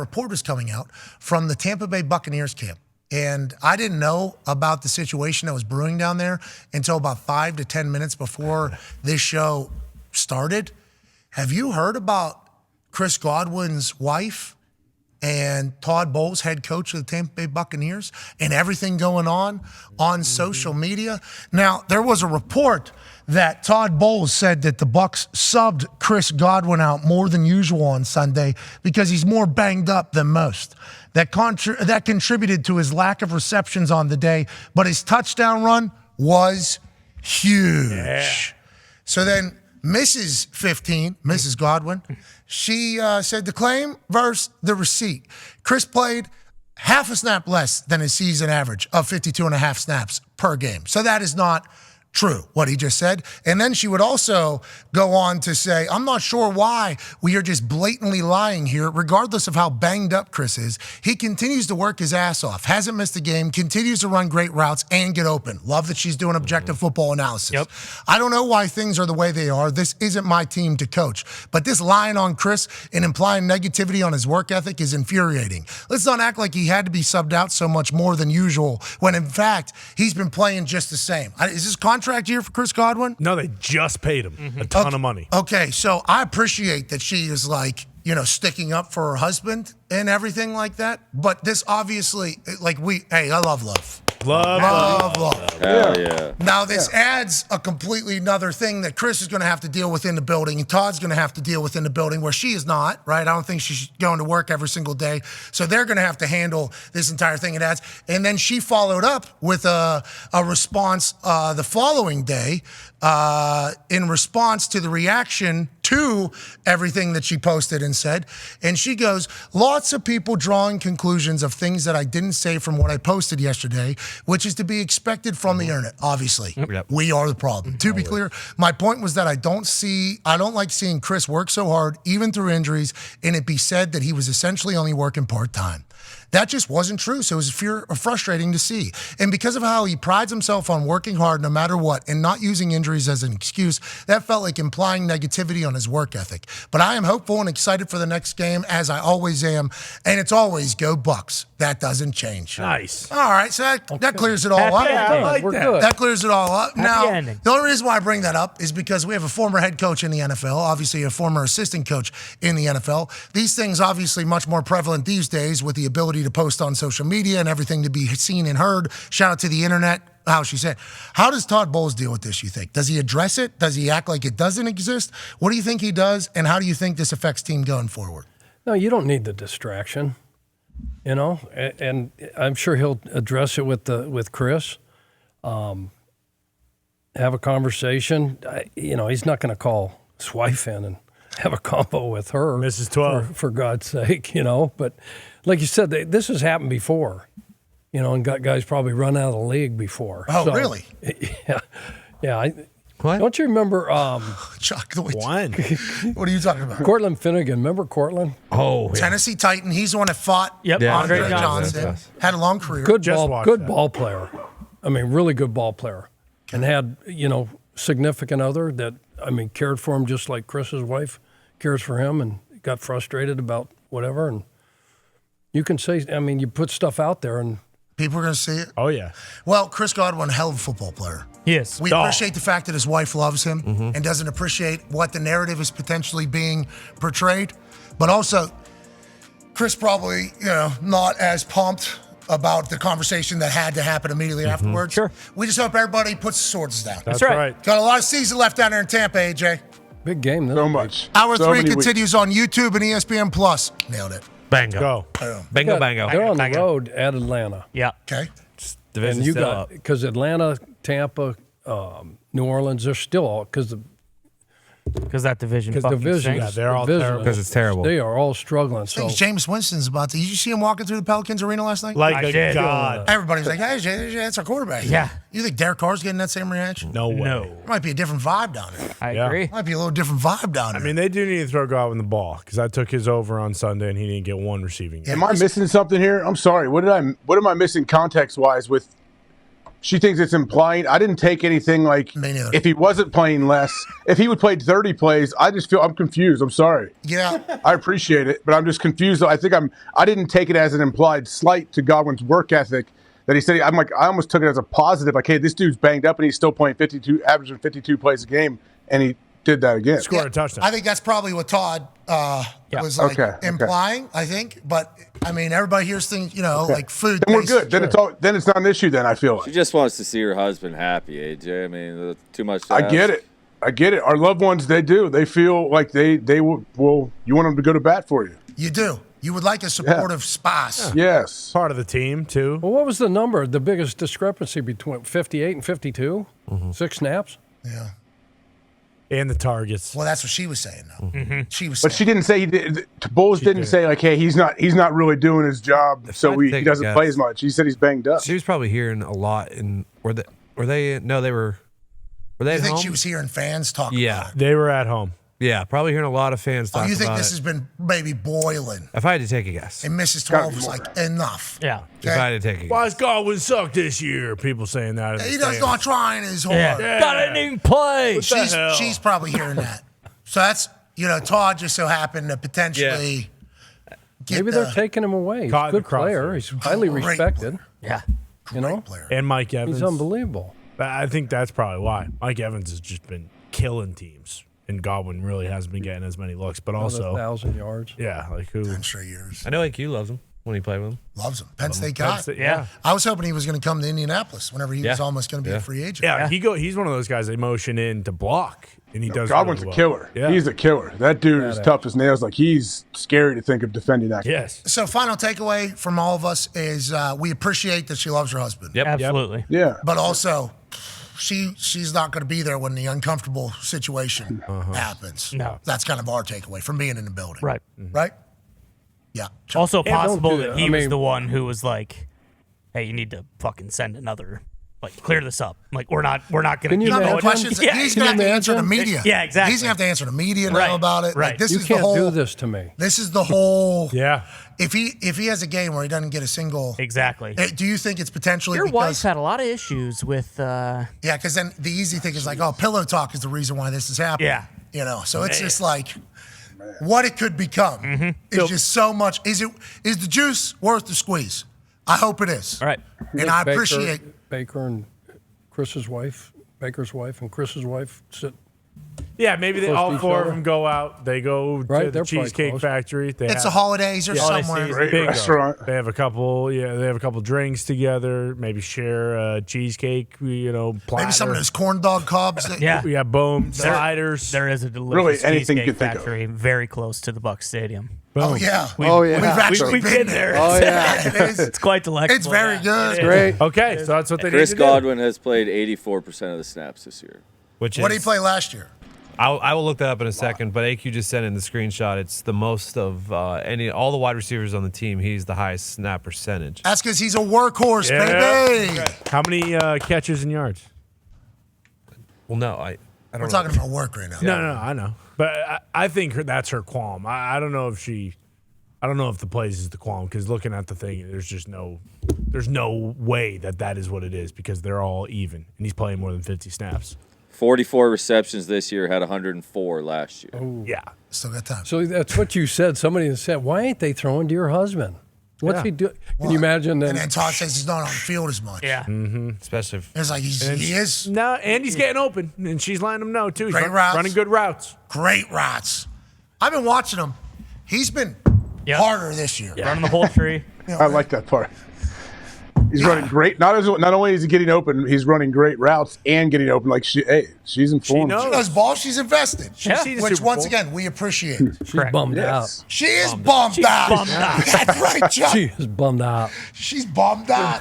report is coming out from the Tampa Bay Buccaneers camp. And I didn't know about the situation that was brewing down there until about 5 to 10 minutes before this show started. Have you heard about Chris Godwin's wife and Todd Bowles, head coach of the Tampa Bay Buccaneers, and everything going on social media? Now, there was a report that Todd Bowles said that the Bucs subbed Chris Godwin out more than usual on Sunday because he's more banged up than most. That contributed to his lack of receptions on the day, but his touchdown run was huge. Yeah. So then Mrs. 15, Mrs. Godwin, she said the claim versus the receipt. Chris played half a snap less than his season average of 52.5 snaps per game. So that is not true, what he just said. And then she would also go on to say, I'm not sure why we are just blatantly lying here, regardless of how banged up Chris is. He continues to work his ass off, hasn't missed a game, continues to run great routes and get open. Love that she's doing objective football analysis. Yep. I don't know why things are the way they are. This isn't my team to coach. But this lying on Chris and implying negativity on his work ethic is infuriating. Let's not act like he had to be subbed out so much more than usual, when in fact, he's been playing just the same. Is this contract year for Chris Godwin? No, they just paid him a ton of money. Okay, so I appreciate that she is sticking up for her husband and everything like that. But this obviously, I love love. Love. Yeah. Now, this adds a completely another thing that Chris is going to have to deal with in the building, and Todd's going to have to deal with in the building, where she is not, right? I don't think she's going to work every single day. So they're going to have to handle this entire thing it adds. And then she followed up with a response the following day in response to the reaction to everything that she posted and said. And she goes, lots of people drawing conclusions of things that I didn't say from what I posted yesterday, which is to be expected from the internet, obviously. Yep. We are the problem. To be clear, my point was that I don't like seeing Chris work so hard, even through injuries, and it be said that he was essentially only working part-time. That just wasn't true, so it was frustrating to see. And because of how he prides himself on working hard no matter what and not using injuries as an excuse, that felt like implying negativity on his work ethic. But I am hopeful and excited for the next game, as I always am, and it's always go Bucs. That doesn't change. Nice. All right, so that clears it all up. We're good. That clears it all up. Happy now, ending. The only reason why I bring that up is because we have a former head coach in the NFL, obviously a former assistant coach in the NFL. These things obviously much more prevalent these days with the ability to post on social media and everything to be seen and heard. Shout out to the internet, how she said. How does Todd Bowles deal with this, you think? Does he address it? Does he act like it doesn't exist? What do you think he does, and how do you think this affects team going forward? No, you don't need the distraction, and I'm sure he'll address it with Chris. Have a conversation. He's not going to call his wife in and have a combo with her. Mrs. 12. For God's sake, But like you said, this has happened before, and got guys probably run out of the league before. Oh, really? Yeah. What? Don't you remember? Chuck, One. What are you talking about? Cortland Finnegan. Remember Cortland? Oh, yeah. Tennessee Titan. He's the one that fought Andre Johnson. Yes. Had a long career. Good ball player. I mean, really good ball player. And had, significant other that, cared for him just like Chris's wife cares for him, and got frustrated about whatever. And you can say, you put stuff out there and people are going to see it. Oh, yeah. Well, Chris Godwin, hell of a football player. Yes. We appreciate the fact that his wife loves him and doesn't appreciate what the narrative is potentially being portrayed. But also, Chris probably, not as pumped about the conversation that had to happen immediately afterwards. Sure. We just hope everybody puts the swords down. That's right. Got a lot of season left down there in Tampa, AJ. big game. So much. Hour So 3 many continues on YouTube and ESPN Plus. Nailed it. Bango. Go. Bingo, bango. They're on the road at Atlanta. Yeah. Okay. Division's And you still got, up. because Atlanta, Tampa, New Orleans, they're still all, because that division fucking division. stinks. Yeah, they're all terrible. Because it's terrible. They are all struggling. So Jameis Winston's about to. Did you see him walking through the Pelicans arena last night? Like I a did. god. Everybody's like, hey, that's our quarterback. Yeah. You think Derek Carr's getting that same reaction? No way. No. Might be a different vibe down there. I Yeah. agree. Might be a little different vibe down there. I mean, they do need to throw Godwin the ball, because I took his over on Sunday and he didn't get one receiving. Yeah. Am I missing something here? I'm sorry. What am I missing context wise with she thinks it's implying. I didn't take anything like Me neither. if he wasn't playing less, if he would play 30 plays, I just feel I'm confused. I'm sorry. Yeah. I appreciate it, but I'm just confused. I didn't take it as an implied slight to Godwin's work ethic that he said. I almost took it as a positive. Like, hey, this dude's banged up and he's still playing 52, averaging 52 plays a game, and he did that again. Scored a touchdown. I think that's probably what Todd was like implying. I think, but I mean, everybody hears things, like food. Then we're good. Then it's not an issue. Then I feel like She just wants to see her husband happy, AJ. I mean, too much. I get it. Our loved ones, they do. They feel like they will. You want them to go to bat for you. You do. You would like a supportive spouse. Yes. Part of the team, too. Well, what was the number? The biggest discrepancy between 58 and 52? 6 snaps? Yeah. And the targets. Well, that's what she was saying, though. She was. But she didn't say he did. Bulls didn't say like, hey, he's not really doing his job, so he doesn't play as much. He said he's banged up. She was probably hearing a lot. Were they at You think think home? she was hearing fans talk Yeah. about it? They were at home. Yeah, probably hearing a lot of fans talk Oh, you think about this it. has been maybe boiling? If I had to take a guess. And Mrs. 12 was like, enough. Yeah. If I had to take a guess. Why does Godwin suck this year? People saying that. He does not trying his hard. Yeah. God, I didn't even play. She's probably hearing that. So that's, Todd just so happened to potentially get Maybe they're taking him away. He's Caught a in the good player. crosshair. He's highly Great respected. Yeah. player. And Mike Evans. He's unbelievable. I think that's probably why. Mike Evans has just been killing teams. And Godwin really hasn't been getting as many looks. But also, 1,000 yards. yeah, like who? 10 straight years. I know AQ loves him when he played with him. Loves him. Penn State guy. Yeah. I was hoping he was going to come to Indianapolis whenever he was almost going to be a free agent. Yeah, he's one of those guys they motion in to block, and he does. Godwin's really a killer. well. Yeah. He's a killer. That dude is tough as nails. Like, he's scary to think of defending that. Yes. So final takeaway from all of us is we appreciate that she loves her husband. Yep. Absolutely. Yeah. But also, she's not going to be there when the uncomfortable situation happens. No. That's kind of our takeaway from being in the building. Right. Right? Yeah. Also possible do that that. he I was mean- the one who was like, "Hey, you need to fucking send another, clear this up. Like, we're not gonna Can you keep No, imagine? no questions. Yeah. He's Can going to you have to answer the imagine? media. Yeah, exactly. He's going to have to answer the media now Right, about it. right. Like, this You is can't the whole. do this to me. This is the whole. Yeah. If he has a game where he doesn't get a single. Exactly. Do you think it's potentially Your because? wife's had a lot of issues with. Yeah, because then the easy thing is like, oh, pillow talk is the reason why this is happening. Yeah. So it's just like what it could become. It's just so much. Is the juice worth the squeeze? I hope it is. All right. And I appreciate. Baker and Baker's wife and Chris's wife sit. Yeah, maybe Close to all each four of other. them go out. They go Right, to they're the probably Cheesecake close. Factory. They It's have, the holidays or holiday somewhere. season, Great bingo. restaurant. They have a couple. Yeah, they have a couple drinks together. Maybe share a cheesecake. Platter. Maybe some of those corn dog cobs. Yeah. We have boom sliders. There is a delicious Really, anything you cheesecake can think of. factory very close to the Bucs Stadium. Oh yeah. Oh, yeah. We've actually We've been been there. Oh, yeah. It is. It's quite delectable. It's very good. Yeah. Great. Okay, so that's what they Chris need to Godwin has played 84% of the snaps this year. Which What did is, he play last year? I will look that up in a second, but AQ just sent in the screenshot. It's the most of all the wide receivers on the team. He's the highest snap percentage. That's because he's a workhorse, Yeah. baby. How many catches and yards? Well, no, I don't We're know. talking about work right now. No, I know, but I think that's her qualm. I don't know if I don't know if the plays is the qualm because looking at the thing, there's no way that is what it is because they're all even and he's playing more than 50 snaps. 44 receptions this year, had 104 last year. Yeah, Still got time. So that's what you said. Somebody said, "Why ain't they throwing to your husband? What's he doing?" Can you imagine that? And then Todd says he's not on the field as much. Yeah. Especially if It's like he is no, and he's getting open and she's letting him know too. He's Great routes. running good routes. great routes. I've been watching him. He's been Yep. harder this year. Running the poultry. I like that part. He's running great. Not only is he getting open, he's running great routes and getting open. Like she's informed. knows. She knows ball. She's invested. seen the Which Super once Bowl. again we appreciate. She's bummed out. She is bummed out. bummed out. That's right, Chuck. She is bummed out. She's bummed out.